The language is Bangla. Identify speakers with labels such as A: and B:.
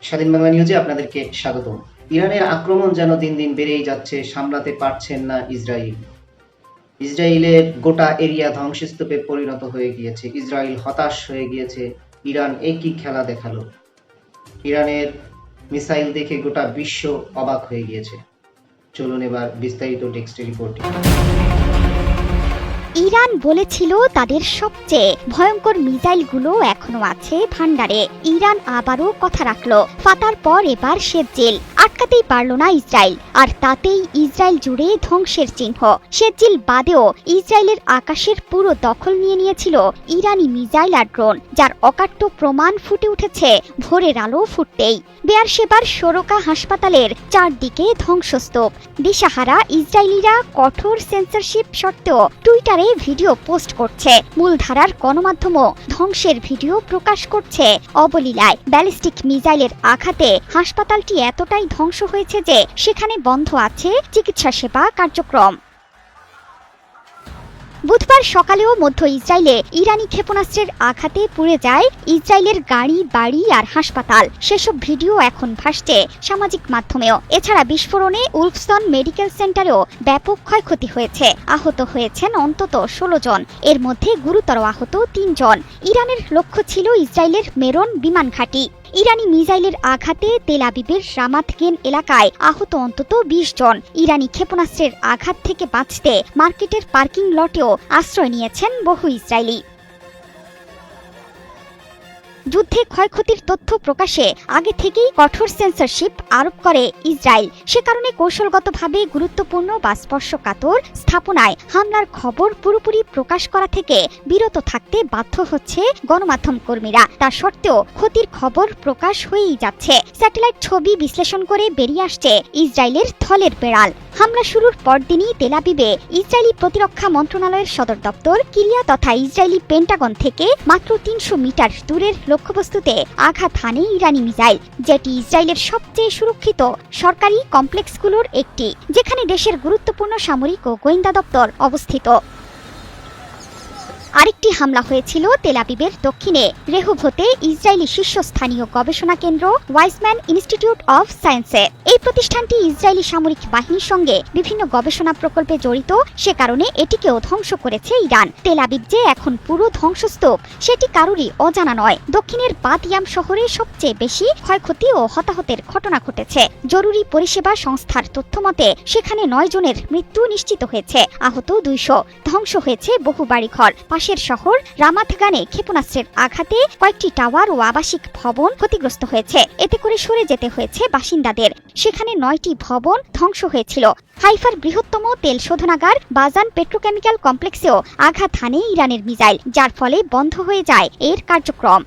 A: স্বাধীন বাংলা নিউজে আপনাদেরকে স্বাগতম। ইরানের আক্রমণ যেন দিন দিন বেড়েই যাচ্ছে, সামলাতে পারছেন না ইসরায়েল। ইসরায়েলের গোটা এরিয়া ধ্বংসস্তূপে পরিণত হয়ে গিয়েছে। ইসরায়েল হতাশ হয়ে গিয়েছে। ইরান একই খেলা দেখালো। ইরানের মিসাইল দেখে গোটা বিশ্ব অবাক হয়ে গিয়েছে। চলুন এবার বিস্তারিত টেক্সট রিপোর্টে।
B: ইরান বলেছিল তাদের সবচেয়ে ভয়ঙ্কর মিসাইলগুলো এখনো আছে ভান্ডারে। ইরান আবারও কথা রাখলো। ফাতার পর এবার শেরজিল আটকাতেই পারল না ইসরায়েল, আর তাতেই ইসরায়েল জুড়ে ধ্বংসের চিহ্ন। শেরজিল বাদেও ইসরায়েলের আকাশের পুরো দখল নিয়ে নিয়েছিল ইরানি মিসাইল আর ড্রোন, যার অকাট্য প্রমাণ ফুটে উঠেছে ভোরের আলো ফুটতেই। বেয়ারশেবার সোরকা হাসপাতালের চারদিকে ধ্বংসস্তূপ। দিশাহারা ইসরায়েলিরা কঠোর সেন্সরশিপ সত্ত্বেও টুইটারে ভিডিও পোস্ট করছে। মূলধারার গণমাধ্যমও ধ্বংসের ভিডিও প্রকাশ করছে অবলীলায়। ব্যালিস্টিক মিসাইলের আঘাতে হাসপাতালটি এতটাই ধ্বংস হয়েছে যে সেখানে বন্ধ আছে চিকিৎসা সেবা কার্যক্রম। বুধবার সকালেও মধ্য ইসরায়েলে ইরানি ক্ষেপণাস্ত্রের আঘাতে পুড়ে যায় ইসরায়েলের গাড়ি, বাড়ি আর হাসপাতাল। সেসব ভিডিও এখন ভাসছে সামাজিক মাধ্যমেও। এছাড়া বিস্ফোরণে উলফসন মেডিকেল সেন্টারেও ব্যাপক ক্ষয়ক্ষতি হয়েছে। আহত হয়েছেন অন্তত 16 জন, এর মধ্যে গুরুতর আহত 3 জন। ইরানের লক্ষ্য ছিল ইসরায়েলের মেরন বিমান ঘাঁটি। ইরানি মিসাইলের আঘাতে তেল আবিবের রামাত গেন এলাকায় আহত অন্তত 20 জন। ইরানি ক্ষেপণাস্ত্রের আঘাত থেকে বাঁচতে মার্কেটের পার্কিং লটেও আশ্রয় নিয়েছেন বহু ইসরায়েলি। যুদ্ধে ক্ষয়ক্ষতির তথ্য প্রকাশে আগে থেকেই কঠোর সেন্সরশিপ আরোপ করে ইসরায়েল। সে কারণে কৌশলগতভাবে গুরুত্বপূর্ণ বা স্পর্শকাতর স্থাপনায় হামলার খবর পুরোপুরি প্রকাশ করা থেকে বিরত থাকতে বাধ্য হচ্ছে গণমাধ্যম কর্মীরা। তা সত্ত্বেও ক্ষতির খবর প্রকাশ হয়েই যাচ্ছে। স্যাটেলাইট ছবি বিশ্লেষণ করে বেরিয়ে আসছে ইসরায়েলের থলের বেড়াল। হামলা শুরুর পরদিনই তেল আবিবে ইসরায়েলি প্রতিরক্ষা মন্ত্রণালয়ের সদর দপ্তর, কিরিয়া তথা ইসরায়েলি পেন্টাগন থেকে মাত্র 300 মিটার দূরের লক্ষ্যবস্তুতে আঘাত হানে ইরানি মিসাইল, যেটি ইসরায়েলের সবচেয়ে সুরক্ষিত সরকারি কমপ্লেক্সগুলোর একটি, যেখানে দেশের গুরুত্বপূর্ণ সামরিক ও গোয়েন্দা দপ্তর অবস্থিত। আরেকটি হামলা হয়েছিল তেল আবিবের দক্ষিণে রেহোভোতে ইসরায়েলি শীর্ষস্থানীয় গবেষণা কেন্দ্র ওয়াইজম্যান ইনস্টিটিউট অফ সায়েন্সে। এই প্রতিষ্ঠানটি ইসরায়েলি সামরিক বাহিনীর সঙ্গে বিভিন্ন গবেষণা প্রকল্পে জড়িত। সে কারণে এটিকেও ধ্বংস করেছে ইরান। তেল আবিব যে এখন পুরো ধ্বংসস্তূপ সেটি কারোরই অজানা নয়। দক্ষিণের বাতিয়াম শহরে সবচেয়ে বেশি ক্ষয়ক্ষতি ও হতাহতের ঘটনা ঘটেছে। জরুরি পরিষেবা সংস্থার তথ্যমতে সেখানে 9 জনের মৃত্যু নিশ্চিত হয়েছে, আহত 200। ধ্বংস হয়েছে বহু বাড়িঘর। পাশের শহর রামাত গানে ক্ষেপণাস্ত্রের আঘাতে কয়েকটি টাওয়ার ও আবাসিক ভবন ক্ষতিগ্রস্ত হয়েছে। এতে করে সরে যেতে হয়েছে বাসিন্দাদের। সেখানে 9টি ভবন ধ্বংস হয়েছিল। হাইফার বৃহত্তম তেল শোধনাগার বাজান পেট্রোকেমিক্যাল কমপ্লেক্সেও আঘাত হানে ইরানের মিসাইল, যার ফলে বন্ধ হয়ে যায় এর কার্যক্রম।